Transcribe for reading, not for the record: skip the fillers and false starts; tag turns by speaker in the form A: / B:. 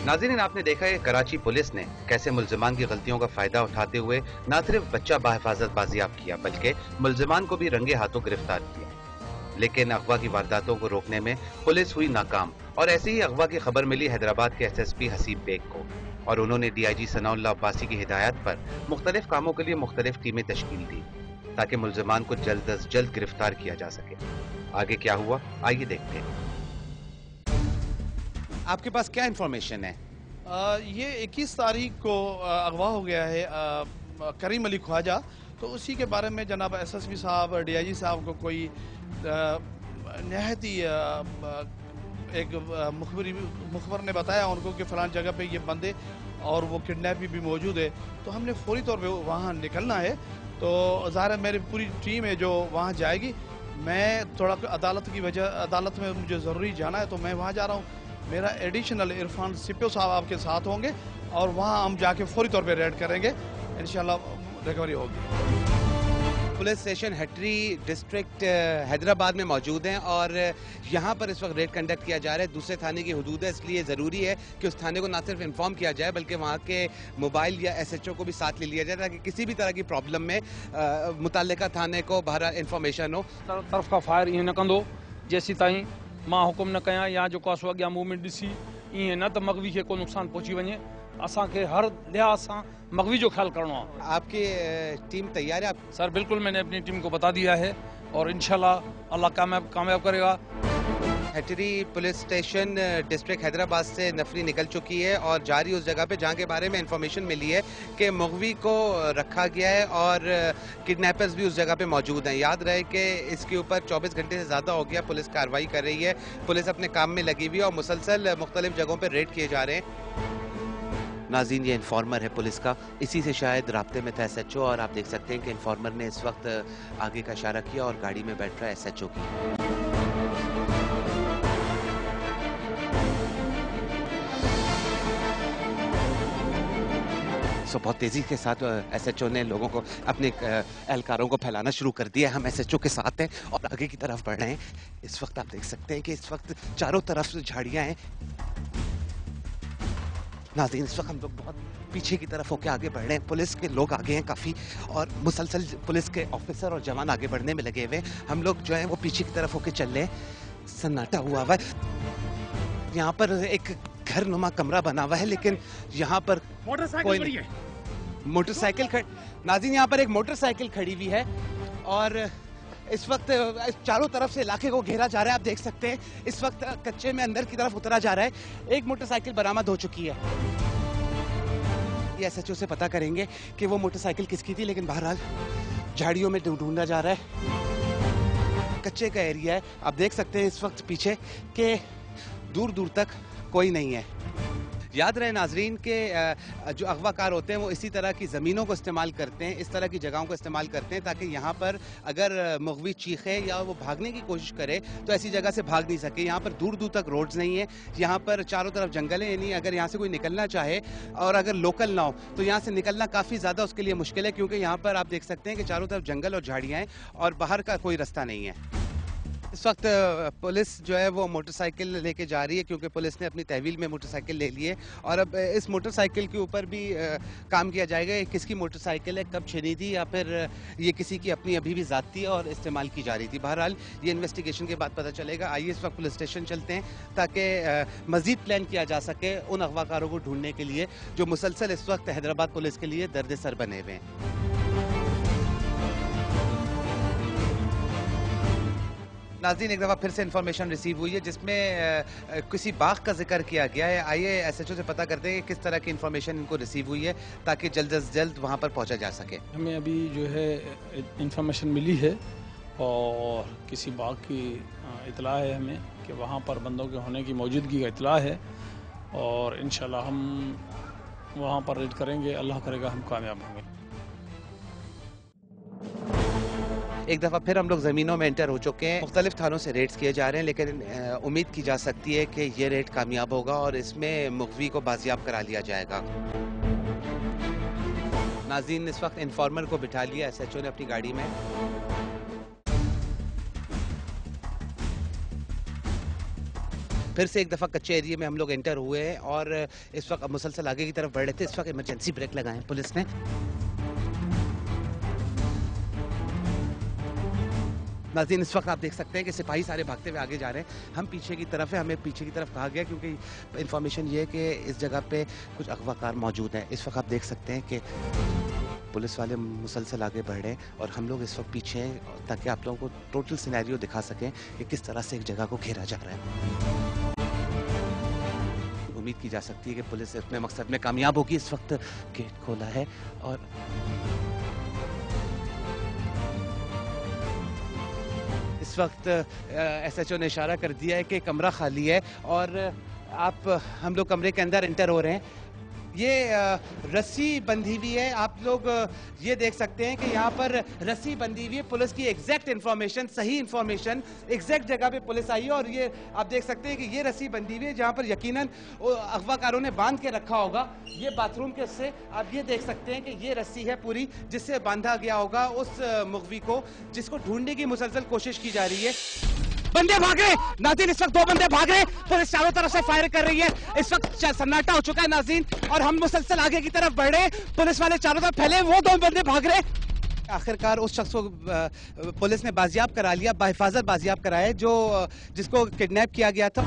A: नाज़रीन, आपने देखा है कराची पुलिस ने कैसे मुल्जिमान की गलतियों का फायदा उठाते हुए न सिर्फ बच्चा बाहिफाजत बाजियाब किया बल्कि मुल्जिमान को भी रंगे हाथों गिरफ्तार किया। लेकिन अगवा की वारदातों को रोकने में पुलिस हुई नाकाम और ऐसे ही अगवा की खबर मिली हैदराबाद के एसएसपी हसीब बेग को और उन्होंने डीआईजी सनाउल्लाह अब्बासी की हिदायत पर मुख्तलिफ कामों के लिए मुख्तलिफ टीमें तश्कील दी ताकि मुल्जिमान को जल्द अज जल्द गिरफ्तार किया जा सके। आगे क्या हुआ, आइए देखते हैं। आपके पास क्या इंफॉर्मेशन है?
B: ये 21 तारीख को अगवा हो गया है करीम अली ख्वाजा। तो उसी के बारे में जनाब एसएसपी साहब डीआईजी साहब को कोई नहायत ही एक मुखबर ने बताया उनको कि फ़लान जगह पे ये बंदे और वो किडनैप भी मौजूद है। तो हमने फौरी तौर पे वहाँ निकलना है। तो ज़ाहिर है मेरी पूरी टीम है जो वहाँ जाएगी। मैं थोड़ा अदालत में मुझे ज़रूरी जाना है तो मैं वहाँ जा रहा हूँ। मेरा एडिशनल इरफान सिप्पो साहब आपके साथ होंगे और वहाँ हम जाके फौरी तौर पे रेड करेंगे, इंशाल्लाह रिकवरी होगी।
A: पुलिस स्टेशन हटरी डिस्ट्रिक्ट हैदराबाद में मौजूद हैं और यहाँ पर इस वक्त रेड कंडक्ट किया जा रहा है। दूसरे थाने की हदूद है, इसलिए ज़रूरी है कि उस थाने को ना सिर्फ इन्फॉर्म किया जाए बल्कि वहाँ के मोबाइल या एसएचओ को भी साथ ले लिया जाए ताकि किसी भी तरह की प्रॉब्लम में मुतल्लिका थाने को बहरहाल इंफॉर्मेशन हो।
C: तरफ का फायर ईअं न कंदो जेसीं ताईं मां हुकुम न कयां या जेको आहे सो अॻियां मूवमेंट ॾिसी ईअं न त मग़वी खे को नुक़सानु पहुची वञे। असांखे हर लिहाज सां मग़वी जो ख्याल करिणो आहे।
A: आपकी टीम तैयार है? आप
C: सर बिल्कुल, मैंने अपनी टीम को बता दिया है और इंशाल्लाह अल्लाह कामयाब करेगा।
A: हटरी पुलिस स्टेशन डिस्ट्रिक्ट हैदराबाद से नफरी निकल चुकी है और जा रही उस जगह पे जहाँ के बारे में इंफॉर्मेशन मिली है कि मुग़वी को रखा गया है और किडनैपर्स भी उस जगह पे मौजूद हैं। याद रहे कि इसके ऊपर 24 घंटे से ज़्यादा हो गया पुलिस कार्रवाई कर रही है। पुलिस अपने काम में लगी हुई है और मुसलसल मुख्तलिफ जगहों पर रेड किए जा रहे हैं। नाज़रीन, ये इन्फॉर्मर है पुलिस का, इसी से शायद राब्ते में था एसएचओ और आप देख सकते हैं कि इन्फॉर्मर ने इस वक्त आगे का इशारा किया और गाड़ी में बैठ रहा है एसएचओ की। बहुत तेजी के साथ एसएचओ ने लोगों को अपने एहलकारों को फैलाना शुरू कर दिया है। हम एसएचओ के साथ हैं और आगे की तरफ बढ़ रहे हैं। इस वक्त आप देख सकते हैं कि इस वक्त चारों तरफ से झाड़ियां हैं। नाज़रीन, इस वक्त हम लोग बहुत पीछे की तरफ होकर आगे बढ़ रहे हैं। पुलिस के लोग आगे हैं काफ़ी और मुसलसल पुलिस के ऑफिसर और जवान आगे बढ़ने में लगे हुए हैं। हम लोग जो है वो पीछे की तरफ होकर चल रहे हैं। सन्नाटा हुआ हुआ है। यहाँ पर एक घर नुमा कमरा बना हुआ है लेकिन यहाँ पर मोटरसाइकिल नाज़रीन, यहाँ पर एक मोटरसाइकिल खड़ी हुई है और इस वक्त चारों तरफ से इलाके को घेरा जा रहा है। आप देख सकते हैं इस वक्त कच्चे में अंदर की तरफ उतरा जा रहा है। एक मोटरसाइकिल बरामद हो चुकी है। ये एसएचओ से पता करेंगे कि वो मोटरसाइकिल किसकी थी, लेकिन बहरहाल झाड़ियों में ढूंढा जा रहा है। कच्चे का एरिया है, आप देख सकते हैं इस वक्त पीछे कि दूर दूर तक कोई नहीं है। याद रहे नाजरीन के जो अगवाकार होते हैं वो इसी तरह की ज़मीनों को इस्तेमाल करते हैं, इस तरह की जगहों को इस्तेमाल करते हैं ताकि यहाँ पर अगर मुग़वी चीखे या वो भागने की कोशिश करे तो ऐसी जगह से भाग नहीं सके। यहाँ पर दूर दूर तक रोड्स नहीं है, यहाँ पर चारों तरफ जंगल है, यानी अगर यहाँ से कोई निकलना चाहे और अगर लोकल ना हो तो यहाँ से निकलना काफ़ी ज़्यादा उसके लिए मुश्किल है क्योंकि यहाँ पर आप देख सकते हैं कि चारों तरफ जंगल और झाड़ियाँ हैं और बाहर का कोई रास्ता नहीं है। इस वक्त पुलिस जो है वो मोटरसाइकिल लेके जा रही है क्योंकि पुलिस ने अपनी तहवील में मोटरसाइकिल ले ली है और अब इस मोटरसाइकिल के ऊपर भी काम किया जाएगा। ये किसकी मोटरसाइकिल है, कब छिनी थी या फिर ये किसी की अपनी अभी भी ज़ाती है और इस्तेमाल की जा रही थी। बहरहाल ये इन्वेस्टिगेशन के बाद पता चलेगा। आइए इस वक्त पुलिस स्टेशन चलते हैं ताकि मज़ीद प्लान किया जा सके उन अगवाकारों को ढूंढने के लिए जो मुसलसल इस वक्त हैदराबाद पुलिस के लिए दर्द सर बने हुए हैं। नाज़रीन, एक दफ़ा फिर से इन्फॉर्मेशन रिसीव हुई है जिसमें किसी बाग का जिक्र किया गया है। आइए एसएचओ से पता करते हैं कि किस तरह की इन्फॉर्मेशन इनको रिसीव हुई है ताकि जल्द से जल्द वहाँ पर पहुँचा जा सके।
C: हमें अभी जो है इन्फॉर्मेशन मिली है और किसी बाग की इतला है हमें कि वहाँ पर बंदों के होने की मौजूदगी का इतला है और इंशाल्लाह हम वहाँ पर रेड करेंगे। अल्लाह करेगा हम कामयाब होंगे।
A: एक दफ़ा फिर हम लोग ज़मीनों में एंटर हो चुके हैं। मुख्तलिफ थानों से रेड्स किए जा रहे हैं लेकिन उम्मीद की जा सकती है कि ये रेड कामयाब होगा और इसमें मुग़वी को बाजियाब करा लिया जाएगा। नाज़रीन, इस वक्त इन्फॉर्मर को बिठा लिया एसएचओ ने अपनी गाड़ी में। फिर से एक दफ़ा कच्चे एरिया में हम लोग एंटर हुए हैं और इस वक्त मुसलसल आगे की तरफ बढ़ रहे थे। इस वक्त इमरजेंसी ब्रेक लगाए हैं पुलिस ने। नाज़रीन, इस वक्त आप देख सकते हैं कि सिपाही सारे भागते हुए आगे जा रहे हैं। हम पीछे की तरफ है, हमें पीछे की तरफ कहा गया क्योंकि इन्फॉर्मेशन ये है कि इस जगह पे कुछ अगवाकार मौजूद हैं। इस वक्त आप देख सकते हैं कि पुलिस वाले मुसलसल आगे बढ़ रहे हैं और हम लोग इस वक्त पीछे हैं ताकि आप लोगों को टोटल सिनेरियो दिखा सकें कि किस तरह से एक जगह को घेरा जा रहा है। उम्मीद की जा सकती है कि पुलिस अपने मकसद में कामयाब होगी। इस वक्त गेट खोला है और इस वक्त SHO ने इशारा कर दिया है कि कमरा खाली है और हम लोग कमरे के अंदर एंटर हो रहे हैं। ये रस्सी बंधी हुई है, आप लोग ये देख सकते हैं कि यहाँ पर रस्सी बंधी हुई है। पुलिस की एग्जैक्ट इन्फॉर्मेशन, सही इन्फॉर्मेशन, एग्जैक्ट जगह पे पुलिस आई है और ये आप देख सकते हैं कि ये रस्सी बंधी हुई है जहाँ पर यकीनन अगवाकारों ने बांध के रखा होगा। ये बाथरूम के से आप ये देख सकते हैं कि ये रस्सी है पूरी जिससे बांधा गया होगा उस मुगवी को, जिसको ढूंढने की मुसलसल कोशिश की जा रही है। बंदे भाग रहे नाज़रीन, इस वक्त 2 बंदे भाग रहे, पुलिस चारों तरफ से फायर कर रही है। इस वक्त सन्नाटा हो चुका है नाज़रीन और हम मुसलसल आगे की तरफ बढ़ रहे, पुलिस वाले चारों तरफ फैले, वो 2 बंदे भाग रहे। आखिरकार उस शख्स को पुलिस ने बाजियाब करा लिया, बाहिफाजत बाजियाब कराया जिसको किडनैप किया गया था।